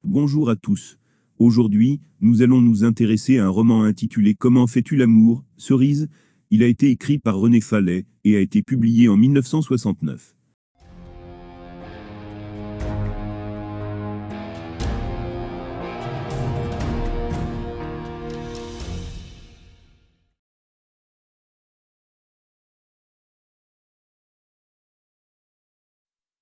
Bonjour à tous. Aujourd'hui, nous allons nous intéresser à un roman intitulé Comment fais-tu l'amour, Cerise? Il a été écrit par René Fallet et a été publié en 1969.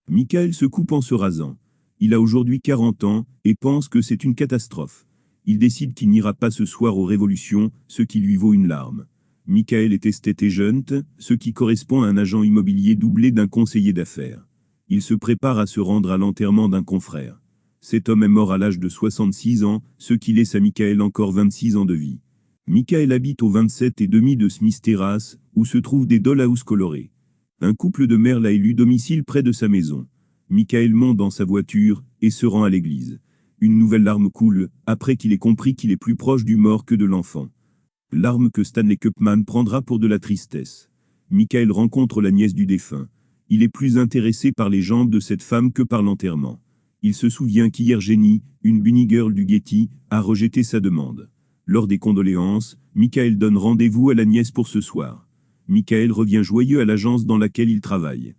Michael se coupe en se rasant. Il a aujourd'hui 40 ans et pense que c'est une catastrophe. Il décide qu'il n'ira pas ce soir aux révolutions, ce qui lui vaut une larme. Michael est esthète et jeune, ce qui correspond à un agent immobilier doublé d'un conseiller d'affaires. Il se prépare à se rendre à l'enterrement d'un confrère. Cet homme est mort à l'âge de 66 ans, ce qui laisse à Michael encore 26 ans de vie. Michael habite au 27 et demi de Smith Terrace, où se trouvent des dollhouses colorées. Un couple de merles a élu domicile près de sa maison. Michael monte dans sa voiture et se rend à l'église. Une nouvelle larme coule, après qu'il ait compris qu'il est plus proche du mort que de l'enfant. Larme que Stanley Kupman prendra pour de la tristesse. Michael rencontre la nièce du défunt. Il est plus intéressé par les jambes de cette femme que par l'enterrement. Il se souvient qu'hier Jenny, une bunny girl du Getty, a rejeté sa demande. Lors des condoléances, Michael donne rendez-vous à la nièce pour ce soir. Michael revient joyeux à l'agence dans laquelle il travaille.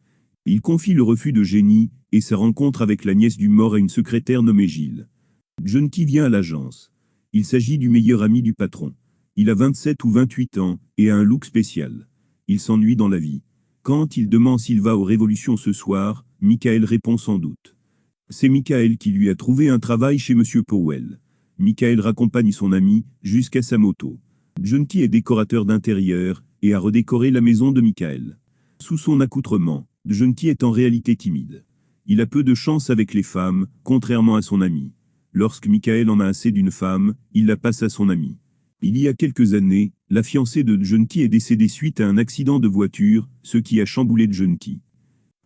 Il confie le refus de Jenny et sa rencontre avec la nièce du mort à une secrétaire nommée Gilles. Junkie vient à l'agence. Il s'agit du meilleur ami du patron. Il a 27 ou 28 ans et a un look spécial. Il s'ennuie dans la vie. Quand il demande s'il va aux révolutions ce soir, Michael répond sans doute. C'est Michael qui lui a trouvé un travail chez Monsieur Powell. Michael raccompagne son ami jusqu'à sa moto. Junkie est décorateur d'intérieur et a redécoré la maison de Michael. Sous son accoutrement, Junkie est en réalité timide. Il a peu de chance avec les femmes, contrairement à son ami. Lorsque Michael en a assez d'une femme, il la passe à son ami. Il y a quelques années, la fiancée de Junkie est décédée suite à un accident de voiture, ce qui a chamboulé Junkie.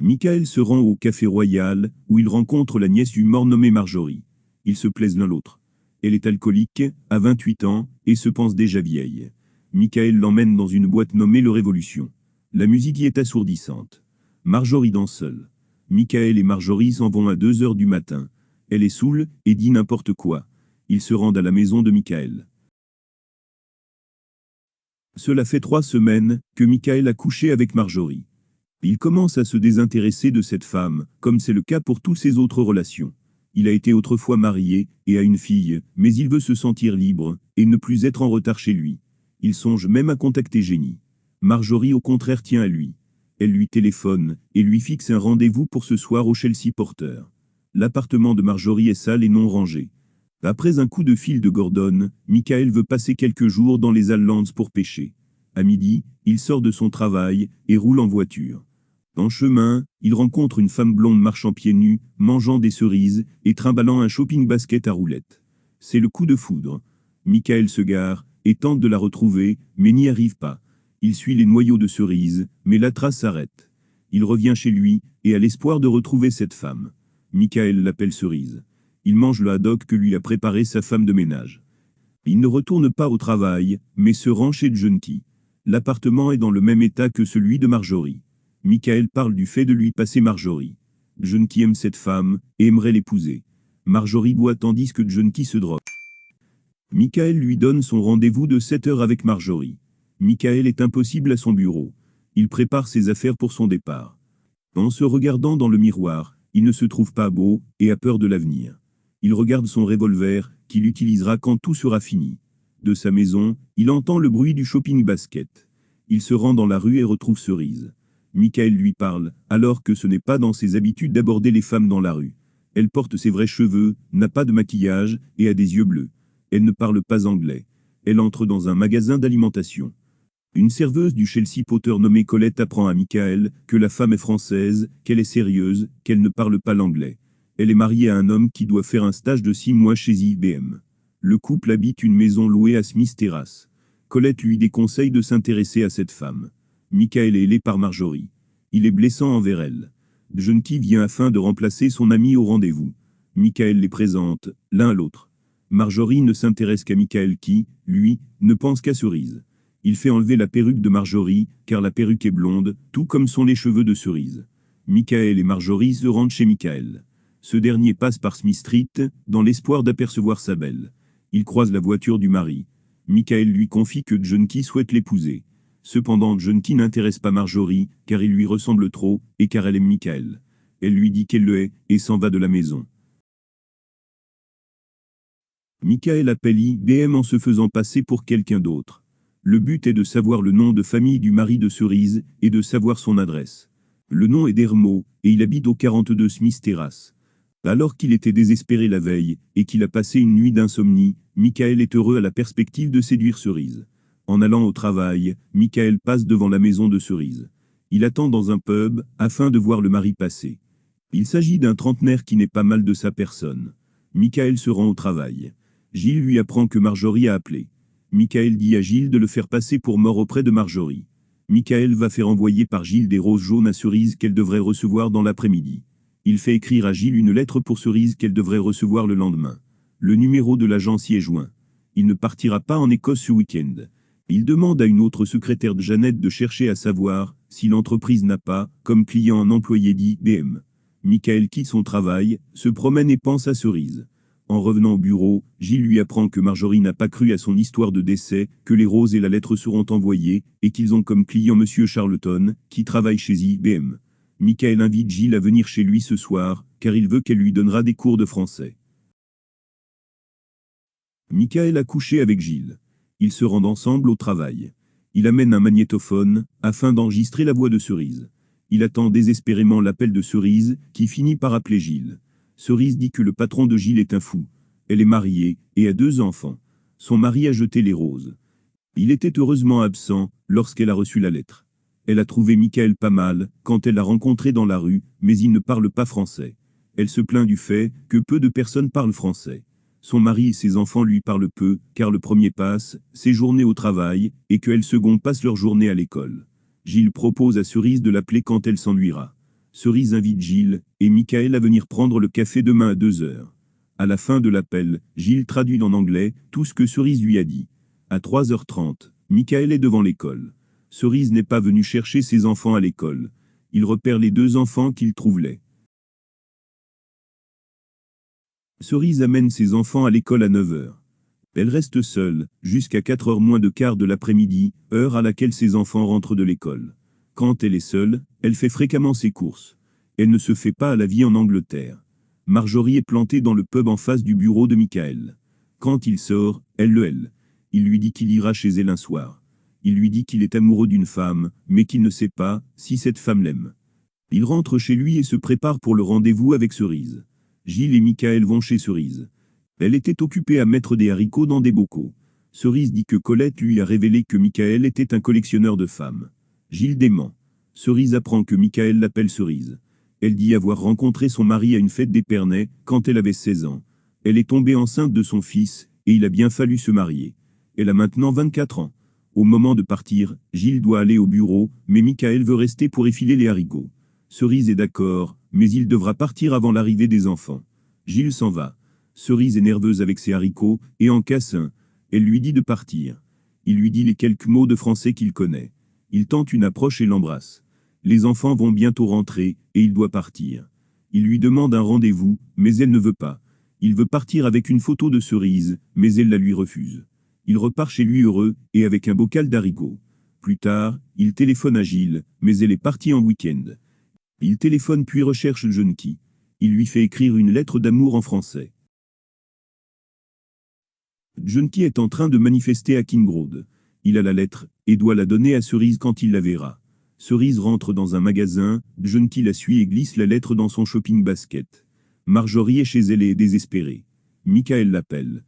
Michael se rend au Café Royal, où il rencontre la nièce du mort nommée Marjorie. Ils se plaisent l'un l'autre. Elle est alcoolique, a 28 ans, et se pense déjà vieille. Michael l'emmène dans une boîte nommée Le Révolution. La musique y est assourdissante. Marjorie danse seule. Michael et Marjorie s'en vont à 2 heures du matin. Elle est saoule et dit n'importe quoi. Ils se rendent à la maison de Michael. Cela fait 3 semaines que Michael a couché avec Marjorie. Il commence à se désintéresser de cette femme, comme c'est le cas pour toutes ses autres relations. Il a été autrefois marié et a une fille, mais il veut se sentir libre et ne plus être en retard chez lui. Il songe même à contacter Jenny. Marjorie au contraire tient à lui. Elle lui téléphone et lui fixe un rendez-vous pour ce soir au Chelsea Porter. L'appartement de Marjorie est sale et non rangé. Après un coup de fil de Gordon, Michael veut passer quelques jours dans les Highlands pour pêcher. À midi, il sort de son travail et roule en voiture. En chemin, il rencontre une femme blonde marchant pieds nus, mangeant des cerises et trimballant un shopping basket à roulettes. C'est le coup de foudre. Michael se gare et tente de la retrouver, mais n'y arrive pas. Il suit les noyaux de cerises, mais la trace s'arrête. Il revient chez lui et a l'espoir de retrouver cette femme. Michael l'appelle Cerise. Il mange le haddock que lui a préparé sa femme de ménage. Il ne retourne pas au travail, mais se rend chez Junkie. L'appartement est dans le même état que celui de Marjorie. Michael parle du fait de lui passer Marjorie. Junkie aime cette femme et aimerait l'épouser. Marjorie boit tandis que Junkie se drogue. Michael lui donne son rendez-vous de 7 heures avec Marjorie. Michael est impossible à son bureau. Il prépare ses affaires pour son départ. En se regardant dans le miroir, il ne se trouve pas beau et a peur de l'avenir. Il regarde son revolver, qu'il utilisera quand tout sera fini. De sa maison, il entend le bruit du shopping basket. Il se rend dans la rue et retrouve Cerise. Michael lui parle, alors que ce n'est pas dans ses habitudes d'aborder les femmes dans la rue. Elle porte ses vrais cheveux, n'a pas de maquillage et a des yeux bleus. Elle ne parle pas anglais. Elle entre dans un magasin d'alimentation. Une serveuse du Chelsea Potter nommée Colette apprend à Michael que la femme est française, qu'elle est sérieuse, qu'elle ne parle pas l'anglais. Elle est mariée à un homme qui doit faire un stage de 6 mois chez IBM. Le couple habite une maison louée à Smith Terrace. Colette lui déconseille de s'intéresser à cette femme. Michael est ailé par Marjorie. Il est blessant envers elle. Junkie vient afin de remplacer son ami au rendez-vous. Michael les présente, l'un à l'autre. Marjorie ne s'intéresse qu'à Michael qui, lui, ne pense qu'à Cerise. Il fait enlever la perruque de Marjorie, car la perruque est blonde, tout comme sont les cheveux de Cerise. Michael et Marjorie se rendent chez Michael. Ce dernier passe par Smith Street, dans l'espoir d'apercevoir sa belle. Il croise la voiture du mari. Michael lui confie que Junkie souhaite l'épouser. Cependant, Junkie n'intéresse pas Marjorie, car il lui ressemble trop, et car elle aime Michael. Elle lui dit qu'elle le hait, et s'en va de la maison. Michael appelle IBM en se faisant passer pour quelqu'un d'autre. Le but est de savoir le nom de famille du mari de Cerise, et de savoir son adresse. Le nom est Dermo, et il habite au 42 Smith Terrace. Alors qu'il était désespéré la veille, et qu'il a passé une nuit d'insomnie, Michael est heureux à la perspective de séduire Cerise. En allant au travail, Michael passe devant la maison de Cerise. Il attend dans un pub, afin de voir le mari passer. Il s'agit d'un trentenaire qui n'est pas mal de sa personne. Michael se rend au travail. Gilles lui apprend que Marjorie a appelé. Michael dit à Gilles de le faire passer pour mort auprès de Marjorie. Michael va faire envoyer par Gilles des roses jaunes à Cerise qu'elle devrait recevoir dans l'après-midi. Il fait écrire à Gilles une lettre pour Cerise qu'elle devrait recevoir le lendemain. Le numéro de l'agence y est joint. Il ne partira pas en Écosse ce week-end. Il demande à une autre secrétaire de Jeannette de chercher à savoir si l'entreprise n'a pas, comme client, un employé d'IBM. Michael quitte son travail, se promène et pense à Cerise. En revenant au bureau, Gilles lui apprend que Marjorie n'a pas cru à son histoire de décès, que les roses et la lettre seront envoyées, et qu'ils ont comme client Monsieur Charlton, qui travaille chez IBM. Michael invite Gilles à venir chez lui ce soir, car il veut qu'elle lui donnera des cours de français. Michael a couché avec Gilles. Ils se rendent ensemble au travail. Il amène un magnétophone, afin d'enregistrer la voix de Cerise. Il attend désespérément l'appel de Cerise, qui finit par appeler Gilles. Cerise dit que le patron de Gilles est un fou. Elle est mariée, et a 2 enfants. Son mari a jeté les roses. Il était heureusement absent, lorsqu'elle a reçu la lettre. Elle a trouvé Michael pas mal, quand elle l'a rencontré dans la rue, mais il ne parle pas français. Elle se plaint du fait que peu de personnes parlent français. Son mari et ses enfants lui parlent peu, car le premier passe ses journées au travail, et que elle seconde passe leur journée à l'école. Gilles propose à Cerise de l'appeler quand elle s'ennuiera. Cerise invite Gilles et Michael à venir prendre le café demain à 2 heures. À la fin de l'appel, Gilles traduit en anglais tout ce que Cerise lui a dit. À 3h30, Michael est devant l'école. Cerise n'est pas venu chercher ses enfants à l'école. Il repère les 2 enfants qu'il trouve laids. Cerise amène ses enfants à l'école à 9h. Elle reste seule, jusqu'à 4h moins de quart de l'après-midi, heure à laquelle ses enfants rentrent de l'école. Quand elle est seule, elle fait fréquemment ses courses. Elle ne se fait pas à la vie en Angleterre. Marjorie est plantée dans le pub en face du bureau de Michael. Quand il sort, elle le hèle. Il lui dit qu'il ira chez elle un soir. Il lui dit qu'il est amoureux d'une femme, mais qu'il ne sait pas si cette femme l'aime. Il rentre chez lui et se prépare pour le rendez-vous avec Cerise. Gilles et Michael vont chez Cerise. Elle était occupée à mettre des haricots dans des bocaux. Cerise dit que Colette lui a révélé que Michael était un collectionneur de femmes. Gilles dément. Cerise apprend que Michael l'appelle Cerise. Elle dit avoir rencontré son mari à une fête d'Épernay, quand elle avait 16 ans. Elle est tombée enceinte de son fils, et il a bien fallu se marier. Elle a maintenant 24 ans. Au moment de partir, Gilles doit aller au bureau, mais Michael veut rester pour effiler les haricots. Cerise est d'accord, mais il devra partir avant l'arrivée des enfants. Gilles s'en va. Cerise est nerveuse avec ses haricots, et en casse un. Elle lui dit de partir. Il lui dit les quelques mots de français qu'il connaît. Il tente une approche et l'embrasse. Les enfants vont bientôt rentrer, et il doit partir. Il lui demande un rendez-vous, mais elle ne veut pas. Il veut partir avec une photo de Cerise, mais elle la lui refuse. Il repart chez lui heureux, et avec un bocal d'haricots. Plus tard, il téléphone à Gilles, mais elle est partie en week-end. Il téléphone puis recherche Junkie. Il lui fait écrire une lettre d'amour en français. Junkie est en train de manifester à Kingroad. Il a la lettre, et doit la donner à Cerise quand il la verra. Cerise rentre dans un magasin, Junkie la suit et glisse la lettre dans son shopping basket. Marjorie est chez elle et est désespérée. Michael l'appelle.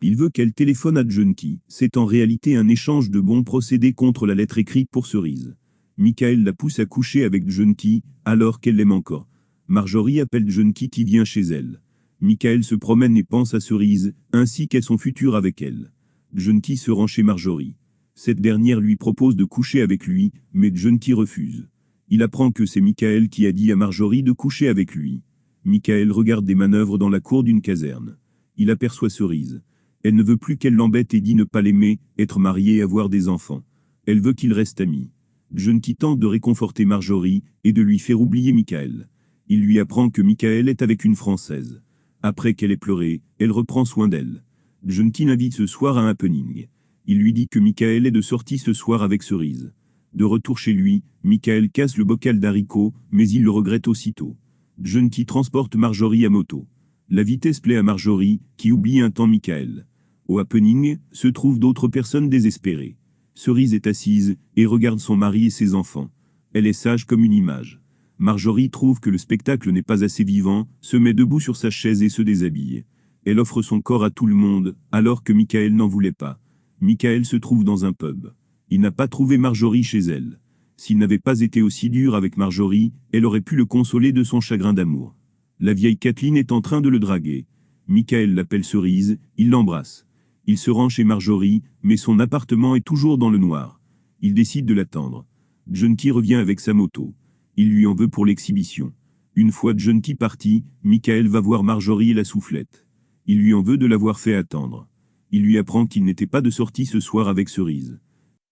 Il veut qu'elle téléphone à Junkie. C'est en réalité un échange de bons procédés contre la lettre écrite pour Cerise. Michael la pousse à coucher avec Junkie, alors qu'elle l'aime encore. Marjorie appelle Junkie qui vient chez elle. Michael se promène et pense à Cerise, ainsi qu'à son futur avec elle. Junkie se rend chez Marjorie. Cette dernière lui propose de coucher avec lui, mais Junkie refuse. Il apprend que c'est Michael qui a dit à Marjorie de coucher avec lui. Michael regarde des manœuvres dans la cour d'une caserne. Il aperçoit Cerise. Elle ne veut plus qu'elle l'embête et dit ne pas l'aimer, être mariée et avoir des enfants. Elle veut qu'ils restent amis. Junkie tente de réconforter Marjorie et de lui faire oublier Michael. Il lui apprend que Michael est avec une Française. Après qu'elle ait pleuré, elle reprend soin d'elle. Junti l'invite ce soir à un happening. Il lui dit que Michael est de sortie ce soir avec Cerise. De retour chez lui, Michael casse le bocal d'haricots, mais il le regrette aussitôt. Junti transporte Marjorie à moto. La vitesse plaît à Marjorie, qui oublie un temps Michael. Au happening, se trouvent d'autres personnes désespérées. Cerise est assise, et regarde son mari et ses enfants. Elle est sage comme une image. Marjorie trouve que le spectacle n'est pas assez vivant, se met debout sur sa chaise et se déshabille. Elle offre son corps à tout le monde, alors que Michael n'en voulait pas. Michael se trouve dans un pub. Il n'a pas trouvé Marjorie chez elle. S'il n'avait pas été aussi dur avec Marjorie, elle aurait pu le consoler de son chagrin d'amour. La vieille Kathleen est en train de le draguer. Michael l'appelle Cerise, il l'embrasse. Il se rend chez Marjorie, mais son appartement est toujours dans le noir. Il décide de l'attendre. Junti revient avec sa moto. Il lui en veut pour l'exhibition. Une fois Junti parti, Michael va voir Marjorie et la soufflette. Il lui en veut de l'avoir fait attendre. Il lui apprend qu'il n'était pas de sortie ce soir avec Cerise.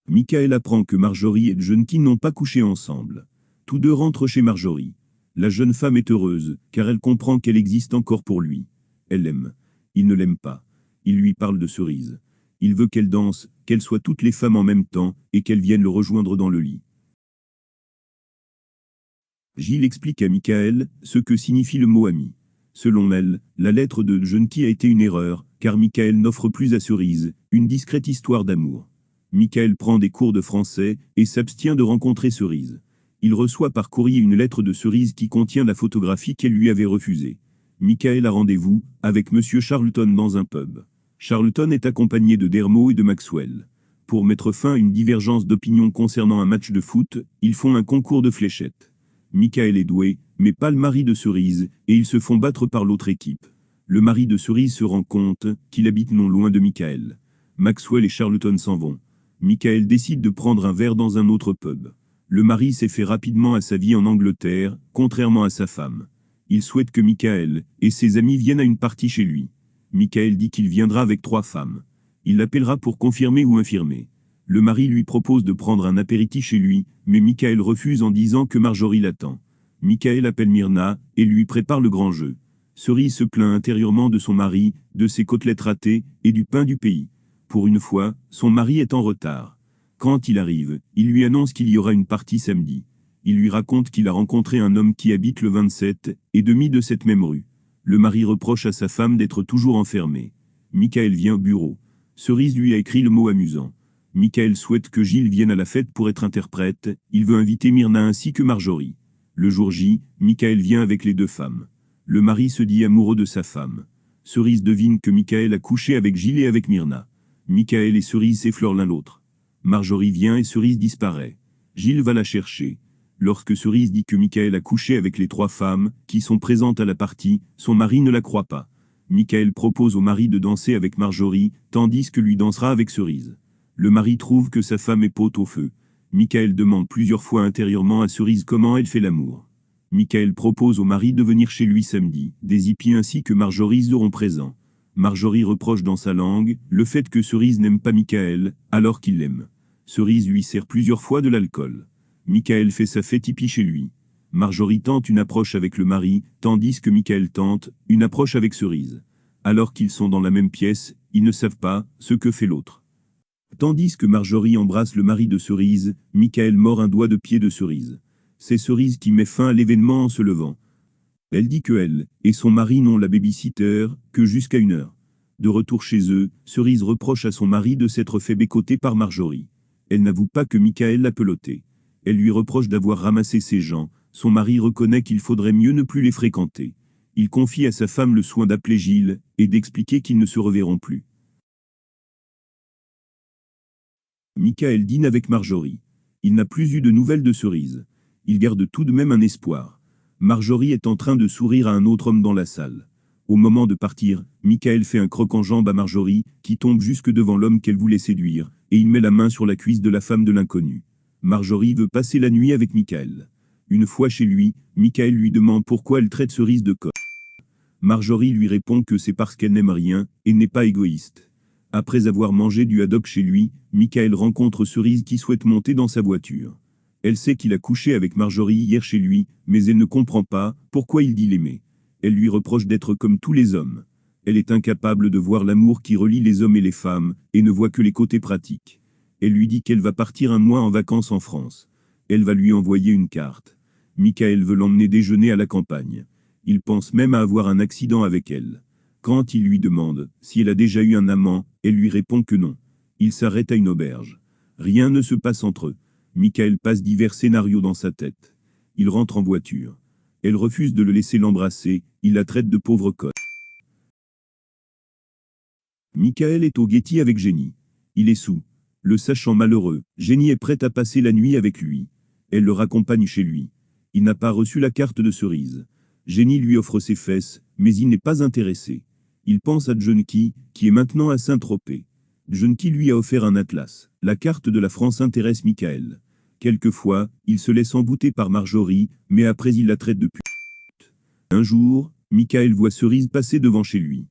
Michael apprend que Marjorie et Junti n'ont pas couché ensemble. Tous deux rentrent chez Marjorie. La jeune femme est heureuse, car elle comprend qu'elle existe encore pour lui. Elle l'aime. Il ne l'aime pas. Il lui parle de Cerise. Il veut qu'elle danse, qu'elle soit toutes les femmes en même temps, et qu'elle vienne le rejoindre dans le lit. Gilles explique à Michael ce que signifie le mot ami. Selon elle, la lettre de Junti a été une erreur, car Michael n'offre plus à Cerise une discrète histoire d'amour. Michael prend des cours de français et s'abstient de rencontrer Cerise. Il reçoit par courrier une lettre de Cerise qui contient la photographie qu'elle lui avait refusée. Michael a rendez-vous avec Monsieur Charlton dans un pub. Charlton est accompagné de Dermot et de Maxwell. Pour mettre fin à une divergence d'opinion concernant un match de foot, ils font un concours de fléchettes. Michael est doué, mais pas le mari de Cerise, et ils se font battre par l'autre équipe. Le mari de Cerise se rend compte qu'il habite non loin de Michael. Maxwell et Charlton s'en vont. Michael décide de prendre un verre dans un autre pub. Le mari s'est fait rapidement à sa vie en Angleterre, contrairement à sa femme. Il souhaite que Michael et ses amis viennent à une partie chez lui. Michael dit qu'il viendra avec 3 femmes. Il l'appellera pour confirmer ou infirmer. Le mari lui propose de prendre un apéritif chez lui, mais Michael refuse en disant que Marjorie l'attend. Michael appelle Myrna et lui prépare le grand jeu. Cerise se plaint intérieurement de son mari, de ses côtelettes ratées et du pain du pays. Pour une fois, son mari est en retard. Quand il arrive, il lui annonce qu'il y aura une partie samedi. Il lui raconte qu'il a rencontré un homme qui habite le 27 et demi de cette même rue. Le mari reproche à sa femme d'être toujours enfermée. Michael vient au bureau. Cerise lui a écrit le mot amusant. Michael souhaite que Gilles vienne à la fête pour être interprète, il veut inviter Myrna ainsi que Marjorie. Le jour J, Michael vient avec les 2 femmes. Le mari se dit amoureux de sa femme. Cerise devine que Michael a couché avec Gilles et avec Myrna. Michael et Cerise s'effleurent l'un l'autre. Marjorie vient et Cerise disparaît. Gilles va la chercher. Lorsque Cerise dit que Michael a couché avec les 3 femmes, qui sont présentes à la partie, son mari ne la croit pas. Michael propose au mari de danser avec Marjorie, tandis que lui dansera avec Cerise. Le mari trouve que sa femme est pot au feu. Michael demande plusieurs fois intérieurement à Cerise comment elle fait l'amour. Michael propose au mari de venir chez lui samedi, des hippies ainsi que Marjorie seront présents. Marjorie reproche dans sa langue le fait que Cerise n'aime pas Michael, alors qu'il l'aime. Cerise lui sert plusieurs fois de l'alcool. Michael fait sa fête hippie chez lui. Marjorie tente une approche avec le mari, tandis que Michael tente une approche avec Cerise. Alors qu'ils sont dans la même pièce, ils ne savent pas ce que fait l'autre. Tandis que Marjorie embrasse le mari de Cerise, Michael mord un doigt de pied de Cerise. C'est Cerise qui met fin à l'événement en se levant. Elle dit que elle et son mari n'ont la baby-sitter que jusqu'à 1 heure. De retour chez eux, Cerise reproche à son mari de s'être fait bécoter par Marjorie. Elle n'avoue pas que Michael l'a pelotée. Elle lui reproche d'avoir ramassé ses gens. Son mari reconnaît qu'il faudrait mieux ne plus les fréquenter. Il confie à sa femme le soin d'appeler Gilles et d'expliquer qu'ils ne se reverront plus. Michael dîne avec Marjorie. Il n'a plus eu de nouvelles de Cerise. Il garde tout de même un espoir. Marjorie est en train de sourire à un autre homme dans la salle. Au moment de partir, Michael fait un croc-en-jambe à Marjorie, qui tombe jusque devant l'homme qu'elle voulait séduire, et il met la main sur la cuisse de la femme de l'inconnu. Marjorie veut passer la nuit avec Michael. Une fois chez lui, Michael lui demande pourquoi elle traite Cerise de conne. Marjorie lui répond que c'est parce qu'elle n'aime rien, et n'est pas égoïste. Après avoir mangé du haddock chez lui, Michael rencontre Cerise qui souhaite monter dans sa voiture. Elle sait qu'il a couché avec Marjorie hier chez lui, mais elle ne comprend pas pourquoi il dit l'aimer. Elle lui reproche d'être comme tous les hommes. Elle est incapable de voir l'amour qui relie les hommes et les femmes, et ne voit que les côtés pratiques. Elle lui dit qu'elle va partir un mois en vacances en France. Elle va lui envoyer une carte. Michael veut l'emmener déjeuner à la campagne. Il pense même à avoir un accident avec elle. Quand il lui demande si elle a déjà eu un amant, elle lui répond que non. Il s'arrête à une auberge. Rien ne se passe entre eux. Michael passe divers scénarios dans sa tête. Il rentre en voiture. Elle refuse de le laisser l'embrasser, il la traite de pauvre conne. Michael est au Getty avec Jenny. Il est saoul. Le sachant malheureux, Jenny est prête à passer la nuit avec lui. Elle le raccompagne chez lui. Il n'a pas reçu la carte de cerise. Jenny lui offre ses fesses, mais il n'est pas intéressé. Il pense à Junkie, qui est maintenant à Saint-Tropez. Junkie lui a offert un atlas. La carte de la France intéresse Michael. Quelquefois, il se laisse embouter par Marjorie, mais après il la traite de pute. Un jour, Michael voit Cerise passer devant chez lui.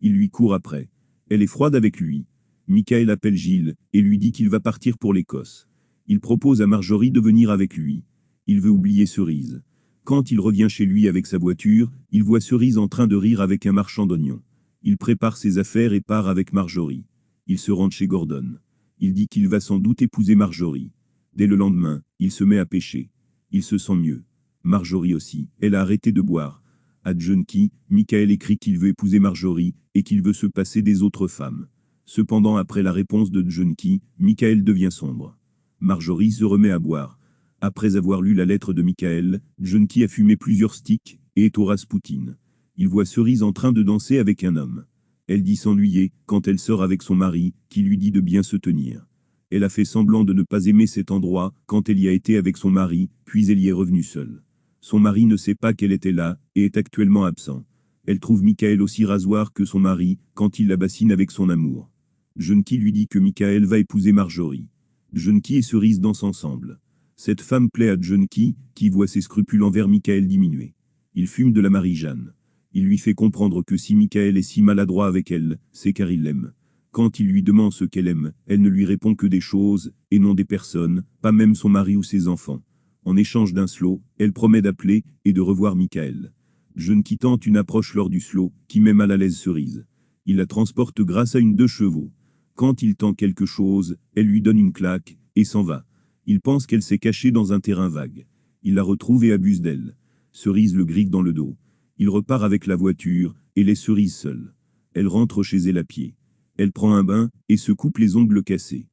Il lui court après. Elle est froide avec lui. Michael appelle Gilles, et lui dit qu'il va partir pour l'Écosse. Il propose à Marjorie de venir avec lui. Il veut oublier Cerise. Quand il revient chez lui avec sa voiture, il voit Cerise en train de rire avec un marchand d'oignons. Il prépare ses affaires et part avec Marjorie. Il se rend chez Gordon. Il dit qu'il va sans doute épouser Marjorie. Dès le lendemain, il se met à pêcher. Il se sent mieux. Marjorie aussi, elle a arrêté de boire. À Junkie, Michael écrit qu'il veut épouser Marjorie, et qu'il veut se passer des autres femmes. Cependant après la réponse de Junkie, Michael devient sombre. Marjorie se remet à boire. Après avoir lu la lettre de Michael, Junkie a fumé plusieurs sticks, et est au Rasputin. Il voit Cerise en train de danser avec un homme. Elle dit s'ennuyer, quand elle sort avec son mari, qui lui dit de bien se tenir. Elle a fait semblant de ne pas aimer cet endroit, quand elle y a été avec son mari, puis elle y est revenue seule. Son mari ne sait pas qu'elle était là, et est actuellement absent. Elle trouve Michael aussi rasoir que son mari, quand il la bassine avec son amour. Junkie lui dit que Michael va épouser Marjorie. Junkie et Cerise dansent ensemble. Cette femme plaît à Junkie, qui voit ses scrupules envers Michael diminuer. Il fume de la Marie-Jeanne. Il lui fait comprendre que si Michael est si maladroit avec elle, c'est car il l'aime. Quand il lui demande ce qu'elle aime, elle ne lui répond que des choses, et non des personnes, pas même son mari ou ses enfants. En échange d'un slow, elle promet d'appeler, et de revoir Michael. Junkie tente une approche lors du slow, qui met mal à l'aise Cerise. Il la transporte grâce à une 2 chevaux. Quand il tend quelque chose, elle lui donne une claque, et s'en va. Il pense qu'elle s'est cachée dans un terrain vague. Il la retrouve et abuse d'elle. Cerise le grippe dans le dos. Il repart avec la voiture, et laisse Cerise seule. Elle rentre chez elle à pied. Elle prend un bain, et se coupe les ongles cassés.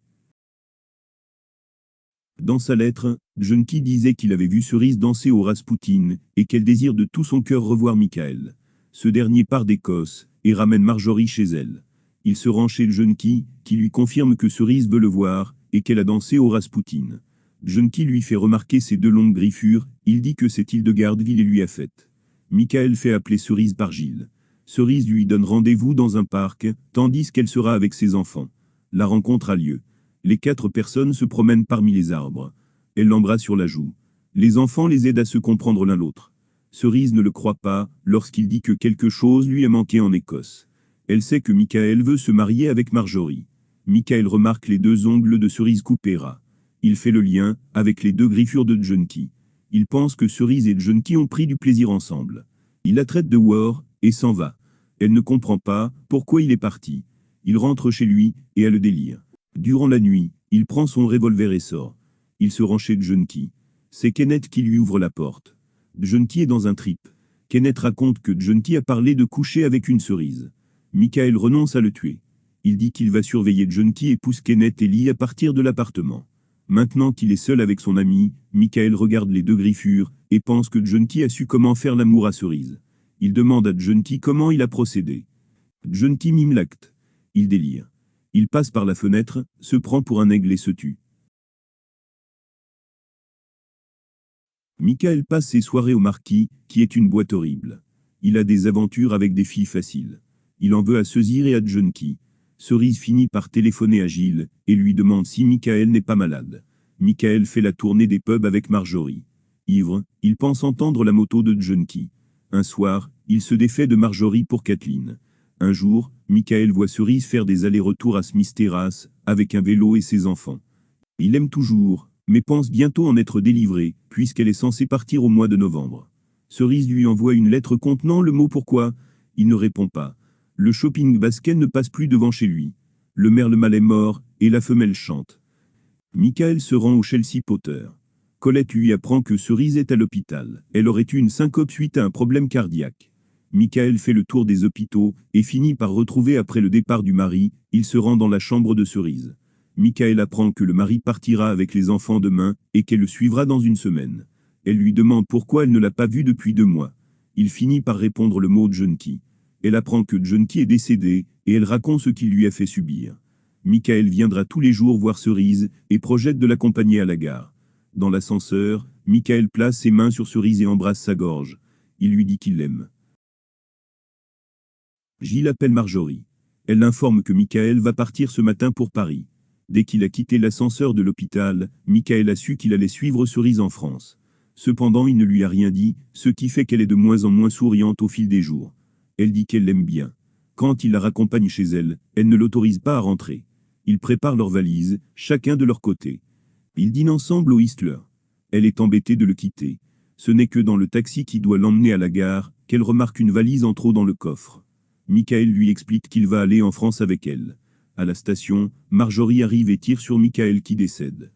Dans sa lettre, Junkie disait qu'il avait vu Cerise danser au Rasputin, et qu'elle désire de tout son cœur revoir Michael. Ce dernier part d'Écosse, et ramène Marjorie chez elle. Il se rend chez Junkie, qui lui confirme que Cerise veut le voir, et qu'elle a dansé au Rasputin. Junkie lui fait remarquer ses 2 longues griffures, il dit que cette Hildegardville les lui a faites. Michael fait appeler Cerise par Gilles. Cerise lui donne rendez-vous dans un parc, tandis qu'elle sera avec ses enfants. La rencontre a lieu. Les 4 personnes se promènent parmi les arbres. Elle l'embrasse sur la joue. Les enfants les aident à se comprendre l'un l'autre. Cerise ne le croit pas, lorsqu'il dit que quelque chose lui a manqué en Écosse. Elle sait que Michael veut se marier avec Marjorie. Michael remarque les 2 ongles de Cerise coupés ras. Il fait le lien, avec les 2 griffures de Junkie. Il pense que Cerise et Junkie ont pris du plaisir ensemble. Il la traite de whore, et s'en va. Elle ne comprend pas, pourquoi il est parti. Il rentre chez lui, et a le délire. Durant la nuit, il prend son revolver et sort. Il se rend chez Junkie. C'est Kenneth qui lui ouvre la porte. Junkie est dans un trip. Kenneth raconte que Junkie a parlé de coucher avec une Cerise. Michael renonce à le tuer. Il dit qu'il va surveiller Junkie et pousse Kenneth et Lee à partir de l'appartement. Maintenant qu'il est seul avec son ami, Michael regarde les 2 griffures, et pense que Junkie a su comment faire l'amour à Cerise. Il demande à Junkie comment il a procédé. Junkie mime l'acte. Il délire. Il passe par la fenêtre, se prend pour un aigle et se tue. Michael passe ses soirées au Marquis, qui est une boîte horrible. Il a des aventures avec des filles faciles. Il en veut à Cerise et à Junkie. Cerise finit par téléphoner à Gilles, et lui demande si Michael n'est pas malade. Michael fait la tournée des pubs avec Marjorie. Ivre, il pense entendre la moto de Junkie. Un soir, il se défait de Marjorie pour Kathleen. Un jour, Michael voit Cerise faire des allers-retours à Smith Terrace, avec un vélo et ses enfants. Il aime toujours, mais pense bientôt en être délivrée, puisqu'elle est censée partir au mois de novembre. Cerise lui envoie une lettre contenant le mot pourquoi. Il ne répond pas. Le shopping basket ne passe plus devant chez lui. Le merle mâle est mort, et la femelle chante. Michael se rend au Chelsea Potter. Colette lui apprend que Cerise est à l'hôpital. Elle aurait eu une syncope suite à un problème cardiaque. Michael fait le tour des hôpitaux, et finit par retrouver après le départ du mari, il se rend dans la chambre de Cerise. Michael apprend que le mari partira avec les enfants demain, et qu'elle le suivra dans une semaine. Elle lui demande pourquoi elle ne l'a pas vu depuis 2 mois. Il finit par répondre le mot Junkie. Elle apprend que Junkie est décédé, et elle raconte ce qu'il lui a fait subir. Michael viendra tous les jours voir Cerise, et projette de l'accompagner à la gare. Dans l'ascenseur, Michael place ses mains sur Cerise et embrasse sa gorge. Il lui dit qu'il l'aime. Gilles appelle Marjorie. Elle l'informe que Michael va partir ce matin pour Paris. Dès qu'il a quitté l'ascenseur de l'hôpital, Michael a su qu'il allait suivre Cerise en France. Cependant, il ne lui a rien dit, ce qui fait qu'elle est de moins en moins souriante au fil des jours. Elle dit qu'elle l'aime bien. Quand il la raccompagne chez elle, elle ne l'autorise pas à rentrer. Ils préparent leurs valises, chacun de leur côté. Ils dînent ensemble au Whistler. Elle est embêtée de le quitter. Ce n'est que dans le taxi qui doit l'emmener à la gare, qu'elle remarque une valise en trop dans le coffre. Michael lui explique qu'il va aller en France avec elle. À la station, Marjorie arrive et tire sur Michael qui décède.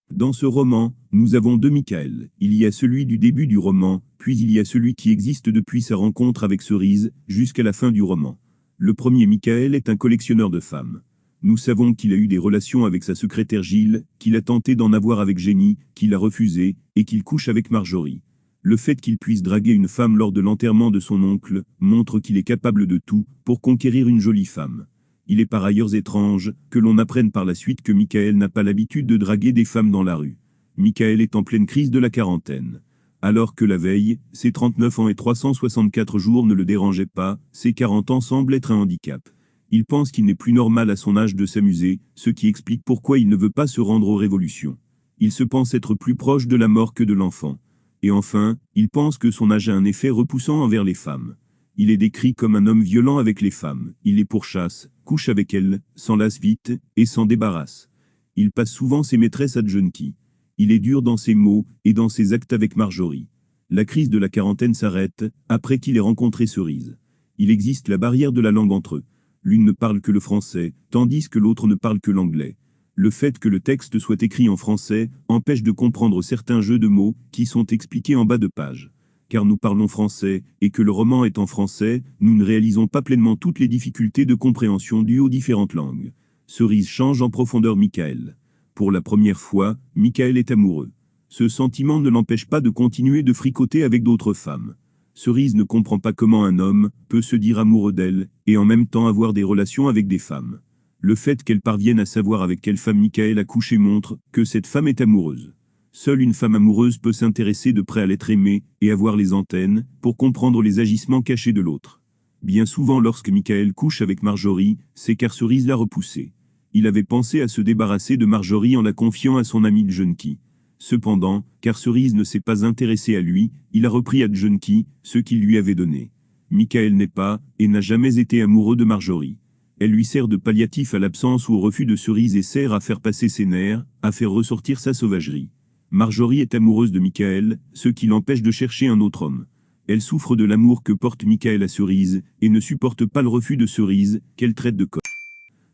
Dans ce roman, nous avons 2 Michael. Il y a celui du début du roman, puis il y a celui qui existe depuis sa rencontre avec Cerise, jusqu'à la fin du roman. Le premier Michael est un collectionneur de femmes. Nous savons qu'il a eu des relations avec sa secrétaire Gilles, qu'il a tenté d'en avoir avec Jenny, qu'il a refusé, et qu'il couche avec Marjorie. Le fait qu'il puisse draguer une femme lors de l'enterrement de son oncle, montre qu'il est capable de tout, pour conquérir une jolie femme. Il est par ailleurs étrange, que l'on apprenne par la suite que Michael n'a pas l'habitude de draguer des femmes dans la rue. Michael est en pleine crise de la quarantaine. Alors que la veille, ses 39 ans et 364 jours ne le dérangeaient pas, ses 40 ans semblent être un handicap. Il pense qu'il n'est plus normal à son âge de s'amuser, ce qui explique pourquoi il ne veut pas se rendre aux révolutions. Il se pense être plus proche de la mort que de l'enfant. Et enfin, il pense que son âge a un effet repoussant envers les femmes. Il est décrit comme un homme violent avec les femmes, il les pourchasse, couche avec elles, s'en lasse vite, et s'en débarrasse. Il passe souvent ses maîtresses à Junkie. Il est dur dans ses mots, et dans ses actes avec Marjorie. La crise de la quarantaine s'arrête, après qu'il ait rencontré Cerise. Il existe la barrière de la langue entre eux. L'une ne parle que le français, tandis que l'autre ne parle que l'anglais. Le fait que le texte soit écrit en français empêche de comprendre certains jeux de mots qui sont expliqués en bas de page. Car nous parlons français, et que le roman est en français, nous ne réalisons pas pleinement toutes les difficultés de compréhension dues aux différentes langues. Cerise change en profondeur Michael. Pour la première fois, Michael est amoureux. Ce sentiment ne l'empêche pas de continuer de fricoter avec d'autres femmes. Cerise ne comprend pas comment un homme peut se dire amoureux d'elle, et en même temps avoir des relations avec des femmes. Le fait qu'elle parvienne à savoir avec quelle femme Michael a couché montre que cette femme est amoureuse. Seule une femme amoureuse peut s'intéresser de près à l'être aimé et avoir les antennes pour comprendre les agissements cachés de l'autre. Bien souvent lorsque Michael couche avec Marjorie, c'est car Cerise l'a repoussé. Il avait pensé à se débarrasser de Marjorie en la confiant à son ami Junkie. Cependant, car Cerise ne s'est pas intéressée à lui, il a repris à Junkie ce qu'il lui avait donné. Michael n'est pas, et n'a jamais été amoureux de Marjorie. Elle lui sert de palliatif à l'absence ou au refus de Cerise et sert à faire passer ses nerfs, à faire ressortir sa sauvagerie. Marjorie est amoureuse de Michael, ce qui l'empêche de chercher un autre homme. Elle souffre de l'amour que porte Michael à Cerise, et ne supporte pas le refus de Cerise, qu'elle traite de con.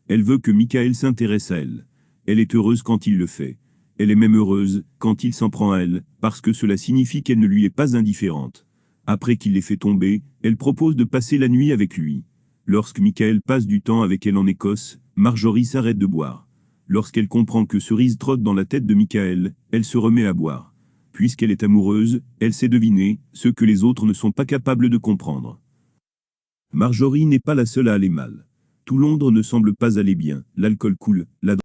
Elle veut que Michael s'intéresse à elle. Elle est heureuse quand il le fait. Elle est même heureuse quand il s'en prend à elle, parce que cela signifie qu'elle ne lui est pas indifférente. Après qu'il l'ait fait tomber, elle propose de passer la nuit avec lui. Lorsque Michael passe du temps avec elle en Écosse, Marjorie s'arrête de boire. Lorsqu'elle comprend que Cerise trotte dans la tête de Michael, elle se remet à boire. Puisqu'elle est amoureuse, elle sait deviner ce que les autres ne sont pas capables de comprendre. Marjorie n'est pas la seule à aller mal. Tout Londres ne semble pas aller bien, l'alcool coule, la drogue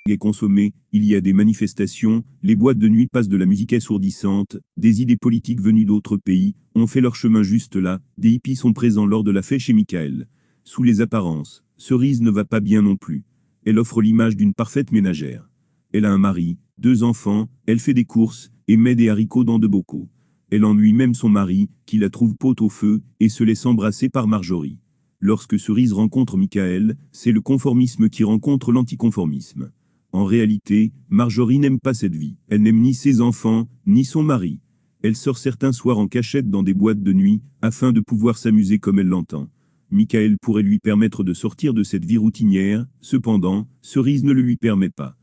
est consommée, il y a des manifestations, les boîtes de nuit passent de la musique assourdissante, des idées politiques venues d'autres pays ont fait leur chemin juste là, des hippies sont présents lors de la fête chez Michael. Sous les apparences, Cerise ne va pas bien non plus. Elle offre l'image d'une parfaite ménagère. Elle a un mari, 2 enfants, elle fait des courses, et met des haricots dans de bocaux. Elle ennuie même son mari, qui la trouve pot au feu, et se laisse embrasser par Marjorie. Lorsque Cerise rencontre Michael, c'est le conformisme qui rencontre l'anticonformisme. En réalité, Marjorie n'aime pas cette vie. Elle n'aime ni ses enfants, ni son mari. Elle sort certains soirs en cachette dans des boîtes de nuit, afin de pouvoir s'amuser comme elle l'entend. Michael pourrait lui permettre de sortir de cette vie routinière, cependant, Cerise ne le lui permet pas.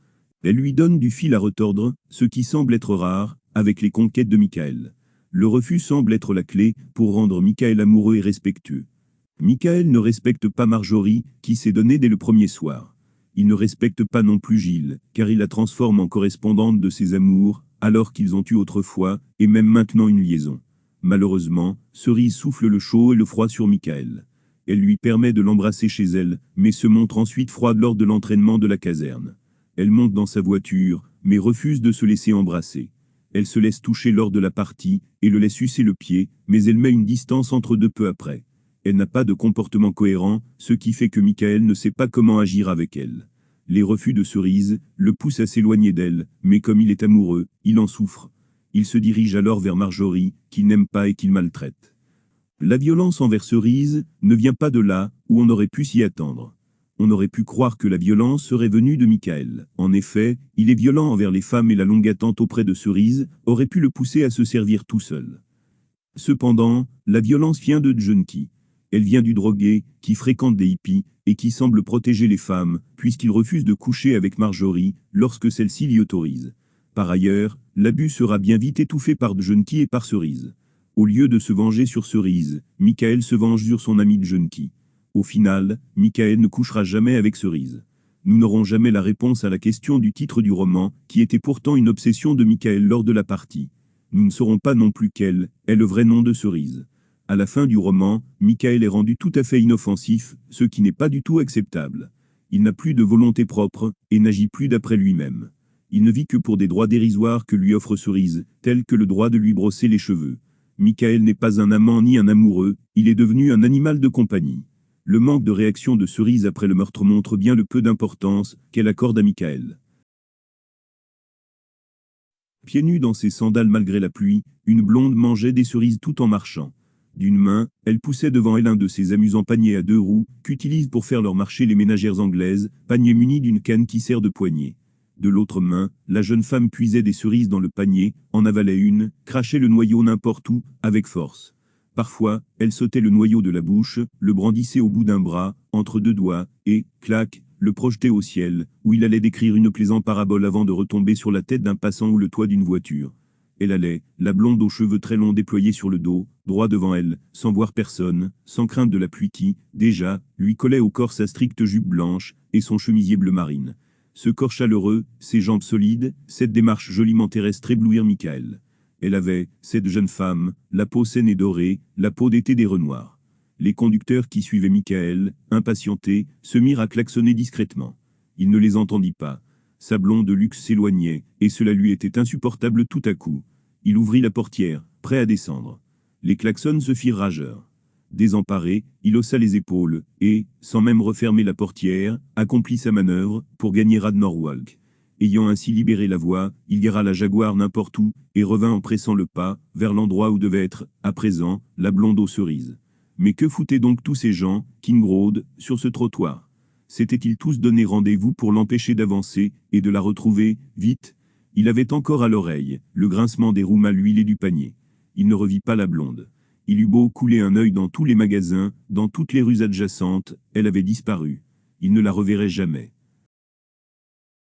Elle lui donne du fil à retordre, ce qui semble être rare, avec les conquêtes de Michael. Le refus semble être la clé pour rendre Michael amoureux et respectueux. Michael ne respecte pas Marjorie, qui s'est donnée dès le premier soir. Il ne respecte pas non plus Gilles, car il la transforme en correspondante de ses amours, alors qu'ils ont eu autrefois, et même maintenant une liaison. Malheureusement, Cerise souffle le chaud et le froid sur Michael. Elle lui permet de l'embrasser chez elle, mais se montre ensuite froide lors de l'entraînement de la caserne. Elle monte dans sa voiture, mais refuse de se laisser embrasser. Elle se laisse toucher lors de la partie, et le laisse sucer le pied, mais elle met une distance entre deux peu après. Elle n'a pas de comportement cohérent, ce qui fait que Michael ne sait pas comment agir avec elle. Les refus de Cerise le poussent à s'éloigner d'elle, mais comme il est amoureux, il en souffre. Il se dirige alors vers Marjorie, qu'il n'aime pas et qu'il maltraite. La violence envers Cerise ne vient pas de là où on aurait pu s'y attendre. On aurait pu croire que la violence serait venue de Michael. En effet, il est violent envers les femmes et la longue attente auprès de Cerise aurait pu le pousser à se servir tout seul. Cependant, la violence vient de Junkie. Elle vient du drogué, qui fréquente des hippies, et qui semble protéger les femmes, puisqu'il refuse de coucher avec Marjorie, lorsque celle-ci l'y autorise. Par ailleurs, l'abus sera bien vite étouffé par Junkie et par Cerise. Au lieu de se venger sur Cerise, Michael se venge sur son ami Junkie. Au final, Michael ne couchera jamais avec Cerise. Nous n'aurons jamais la réponse à la question du titre du roman, qui était pourtant une obsession de Michael lors de la partie. Nous ne saurons pas non plus quel est le vrai nom de Cerise. À la fin du roman, Michael est rendu tout à fait inoffensif, ce qui n'est pas du tout acceptable. Il n'a plus de volonté propre, et n'agit plus d'après lui-même. Il ne vit que pour des droits dérisoires que lui offre Cerise, tels que le droit de lui brosser les cheveux. Michael n'est pas un amant ni un amoureux, il est devenu un animal de compagnie. Le manque de réaction de Cerise après le meurtre montre bien le peu d'importance qu'elle accorde à Michael. Pieds nus dans ses sandales malgré la pluie, une blonde mangeait des cerises tout en marchant. D'une main, elle poussait devant elle un de ces amusants paniers à deux roues qu'utilisent pour faire leur marché les ménagères anglaises, panier muni d'une canne qui sert de poignée. De l'autre main, la jeune femme puisait des cerises dans le panier, en avalait une, crachait le noyau n'importe où, avec force. Parfois, elle sautait le noyau de la bouche, le brandissait au bout d'un bras, entre deux doigts, et, clac, le projetait au ciel, où il allait décrire une plaisante parabole avant de retomber sur la tête d'un passant ou le toit d'une voiture. Elle allait, la blonde aux cheveux très longs déployés sur le dos, droit devant elle, sans voir personne, sans crainte de la pluie qui, déjà, lui collait au corps sa stricte jupe blanche, et son chemisier bleu marine. Ce corps chaleureux, ses jambes solides, cette démarche joliment terrestre éblouirent Michael. Elle avait, cette jeune femme, la peau saine et dorée, la peau d'été des Renoirs. Les conducteurs qui suivaient Michael, impatientés, se mirent à klaxonner discrètement. Il ne les entendit pas. Sa blonde de luxe s'éloignait, et cela lui était insupportable tout à coup. Il ouvrit la portière, prêt à descendre. Les klaxons se firent rageurs. Désemparé, il haussa les épaules, et, sans même refermer la portière, accomplit sa manœuvre, pour gagner Radnorwalk. Ayant ainsi libéré la voie, il gara la Jaguar n'importe où, et revint en pressant le pas, vers l'endroit où devait être, à présent, la blonde aux cerises. Mais que foutaient donc tous ces gens, Kingrode, sur ce trottoir? S'étaient-ils tous donné rendez-vous pour l'empêcher d'avancer, et de la retrouver, vite? Il avait encore à l'oreille, le grincement des roues mal huilées du panier. Il ne revit pas la blonde. Il eut beau couler un œil dans tous les magasins, dans toutes les rues adjacentes, elle avait disparu. Il ne la reverrait jamais.